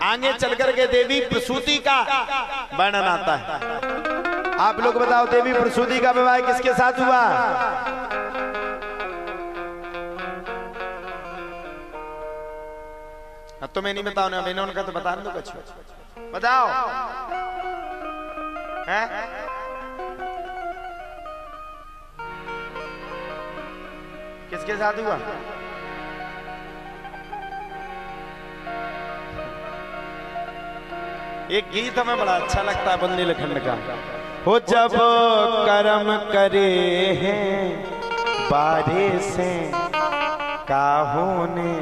आगे चल करके देवी प्रसूति का वर्णन आता है। आप लोग बताओ देवी प्रसूति का विवाह किसके साथ हुआ? तुम्हें नहीं बताओ ना, मैंने उनका तो बता दो कुछ बताओ है? किसके साथ हुआ? एक गीत हमें बड़ा अच्छा लगता है बुंदेलखंड का, हो जब कर्म करे हैं बारे से काहों ने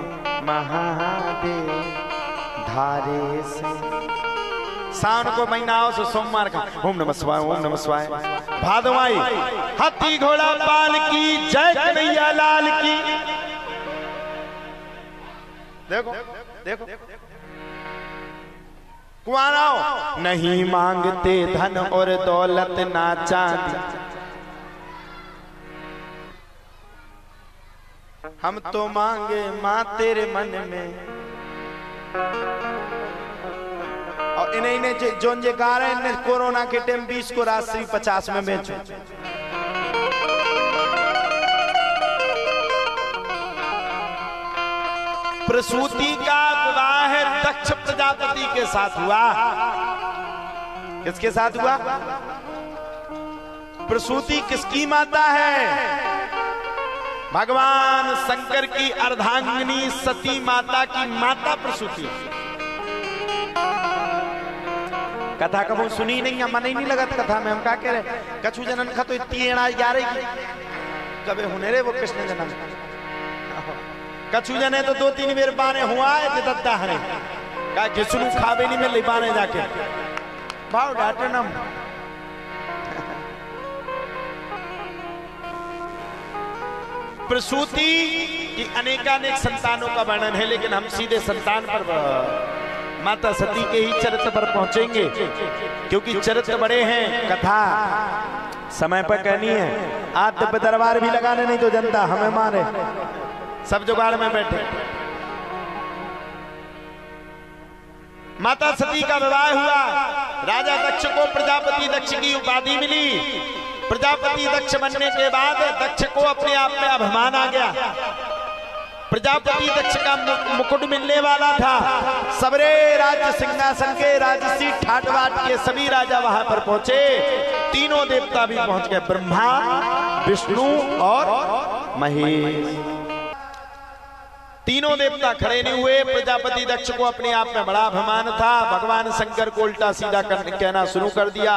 महादेव धारे से। सावन को महीना आओ सो सोमवार का ओम नमः शिवाय ओम नमः शिवाय। भादवाई हाथी घोड़ा पाल की जय कन्हैया लाल की। देखो देखो कुआराओ नहीं मांगते धन और दौलत ना चांदी, हम तो मांगे मां तेरे मन में। और इन्हें जो गा रहे हैं कोरोना के टाइम 20 को राशि 50 में बेचो। प्रसूति का विवाह दक्ष प्रजापति के साथ हुआ। किसके साथ हुआ? प्रसूति किसकी माता है? भगवान शंकर की अर्धांगिनी सती माता की माता प्रसूति। कथा कबू सुनी नहीं है, मन ही नहीं लगत कथा में। हम क्या कह रहे कछु जनन खा तो इतनी जा रही कबे होने रे वो कृष्ण जनन। कछु जने तो 2-3 बेर बाने हुआ है दत्ता हरे का जिसनु खावे नहीं मिल बाने जाके भाव डाटनम। प्रसूति की अनेकानेक संतानों का वर्णन है, लेकिन हम सीधे संतान पर माता सती के ही चरित्र पर पहुंचेंगे, क्योंकि चरित्र बड़े हैं। कथा समय पर कहनी है। आज दिव्य दरबार भी लगाने नहीं तो जनता हमें मारे, सब जुगाड़ में बैठे। माता सती का विवाह हुआ। राजा दक्ष को प्रजापति दक्ष की उपाधि मिली। प्रजापति दक्ष बनने के बाद दक्ष को अपने आप में अभिमान आ गया। प्रजापति दक्ष का मुकुट मिलने वाला था। सबरे राज्य सिंहासन के राजसी ठाटवाट के सभी राजा वहां पर पहुंचे। तीनों देवता भी पहुंच गए, ब्रह्मा विष्णु और महेश। तीनों देवता खड़े नहीं हुए। प्रजापति दक्ष को अपने आप में बड़ा अभिमान था। भगवान शंकर को उल्टा सीधा कहना शुरू कर दिया।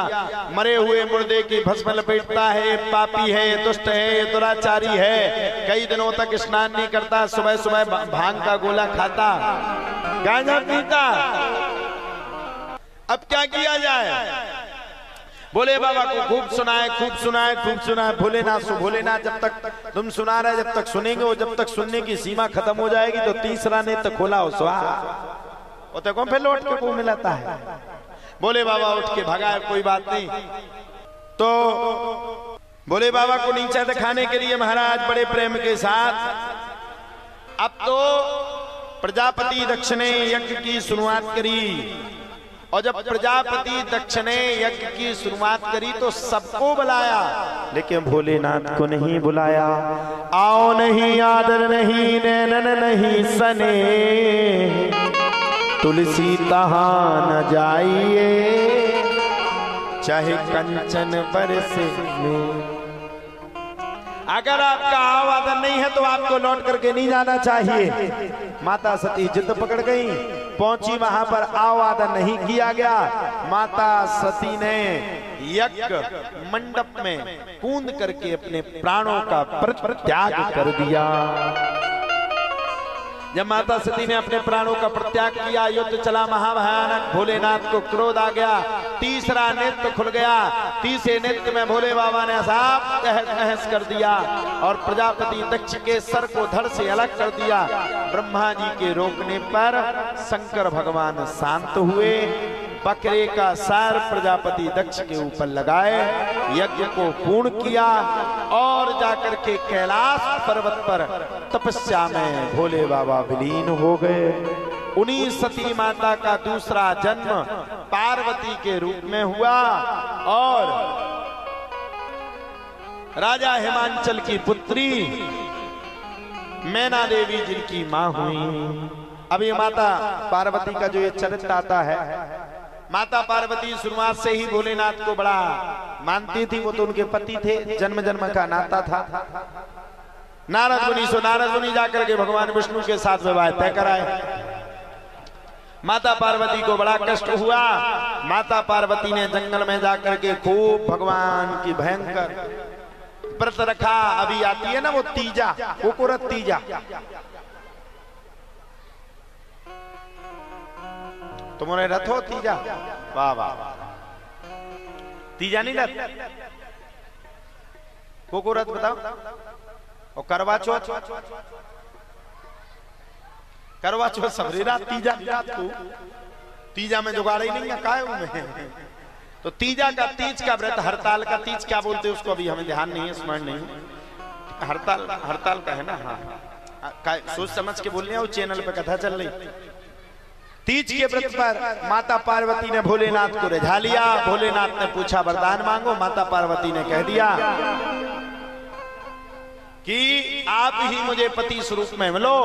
मरे हुए मुर्दे की भस्म लपेटता है, पापी है, दुष्ट है, दुराचारी है, कई दिनों तक स्नान नहीं करता, सुबह सुबह भांग का गोला खाता, गांजा पीता। अब क्या किया जाए? बोले बाबा को खूब सुनाए, खूब सुनाए, खूब सुनाए। भोलेनाथ सो भोलेनाथ जब तक तुम सुना रहे, जब तक सुनेंगे, वो जब तक सुनने की सीमा खत्म हो जाएगी तो तीसरा नेत्र खोला हो स्वाहा तो फिर लौट के को मिलता है। बोले बाबा उठ के भगाए, कोई बात नहीं। तो बोले बाबा को नीचे दिखाने के लिए महाराज बड़े प्रेम के साथ अब तो प्रजापति दक्ष ने यज्ञ की शुरुआत करी। और जब प्रजापति दक्ष ने यज्ञ की शुरुआत करी तो सबको बुलाया, लेकिन भोलेनाथ को नहीं बुलाया। आओ नहीं, आदर नहीं, नैनन नहीं सने, तुलसी तहां न जाइए, चाहे कंचन बरसे में। अगर आपका आवादन नहीं है तो आपको लौट करके नहीं जाना चाहिए। माता सती जिद पकड़ गई, पहुंची वहां पर, आवादन नहीं किया गया। माता सती ने यज्ञ मंडप में कूद करके अपने प्राणों का परित्याग कर दिया। जब माता सती ने अपने प्राणों का परित्याग किया, युद्ध चला महाभयानक। भोलेनाथ को क्रोध आ गया। तीसरा नेत्र खुल गया। तीसरे नेत्र में भोले बाबा ने साफ तहस नहस कर दिया और प्रजापति दक्ष के सर को धड़ से अलग कर दिया। ब्रह्मा जी के रोकने पर शंकर भगवान शांत हुए। बकरे का सार प्रजापति दक्ष के ऊपर लगाए, यज्ञ को पूर्ण किया और जाकर के कैलाश पर्वत पर तपस्या में भोले बाबा विलीन हो गए। उन्हीं सती माता का दूसरा जन्म पार्वती के रूप में हुआ और राजा हिमांचल की पुत्री मैना देवी जिनकी मां हुई। अब ये माता पार्वती का जो ये चरित्र आता है, माता पार्वती शुरुआत से ही भोलेनाथ को बड़ा मानती थी। वो तो उनके पति थे, जन्म जन्म का नाता था। नारद मुनि जाकर के भगवान विष्णु के साथ विवाह तय कराए। माता पार्वती को बड़ा कष्ट हुआ। माता पार्वती ने जंगल में जाकर के खूब भगवान की भयंकर व्रत रखा। अभी आती है ना वो तीजा, वो कुरत तीजा, तुम्हारे रथ हो तीजा, वाह वाह, तीजा नहीं रथ, वो रथ बताओ। और करवा चौथ, करवा चौथ सबरी रात, तीजा रात को, तीजा में जुगाड़ ही नहीं है काय में। तो तीजा का, तीज का व्रत, हड़ताल का तीज क्या बोलते हैं उसको अभी हमें ध्यान नहीं है, स्मरण नहीं। हड़ताल, हड़ताल का है ना, हाँ, सोच समझ के बोलने वो चैनल पे कथा चल रही। तीज के व्रत पर माता पार्वती ने भोलेनाथ को रिझा लिया। भोलेनाथ ने पूछा वरदान मांगो। माता पार्वती ने कह दिया कि आप ही मुझे पति स्वरूप में मिलो।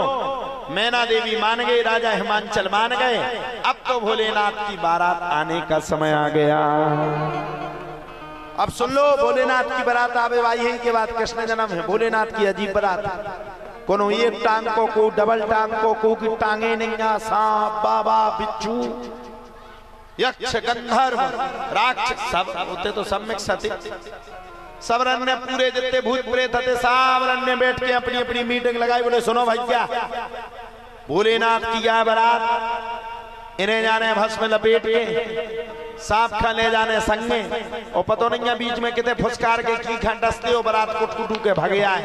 मैना देवी मान गई, राजा हिमांचल मान गए। अब तो भोलेनाथ की बारात आने का समय आ गया। अब सुन लो, भोलेनाथ की बारात आवे वाई है के बाद कृष्ण जन्म है। भोलेनाथ की अजीब बारात, कोनो एक टांग को डबल टांग को की टांगे नहीं, सांप बाबा बिच्छू यक्ष गंधर्व राक्षस सब होते, तो सब मिक्स थे। सब रन्ने पूरे जितने भूत प्रेत थे सब रन्ने बैठ के अपनी अपनी मीटिंग लगाई। बोले सुनो भाई, क्या भोलेनाथ की क्या बारात, इन्हें जाने भस्म लपेट के सांप खा ले जाने संगे, और पतो नहीं है बीच में कितने फुसकार के की खंडस्ते हो बारात कुटकुटू के भगे आए।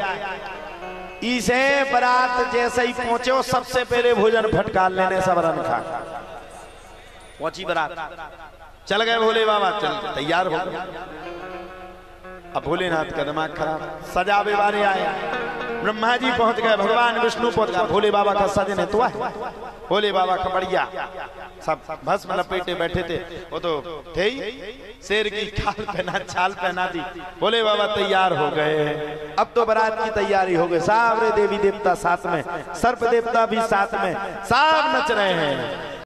इसे बारात जैसे ही पहुंचे हो सबसे पहले भोजन फटकार लेने सब रन खा पहुंची बारात। चल गए भोले बाबा, चल तैयार हो गए। अब भोलेनाथ का दिमाग खराब, सजावे वाले आए। ब्रह्मा जी पहुंच गए, भगवान विष्णु पहुंच गए। भोले बाबा का सजन है तो है, भोले बाबा का बढ़िया सब भस्म लपेटे बैठे थे। वो तो थे ही, शेर की खाल पहना, छाल पहना दी। भोले बाबा तैयार हो गए। अब तो बारात की तैयारी हो गई। सारे देवी देवता साथ में, सर्प देवता भी साथ में, सब नच रहे हैं।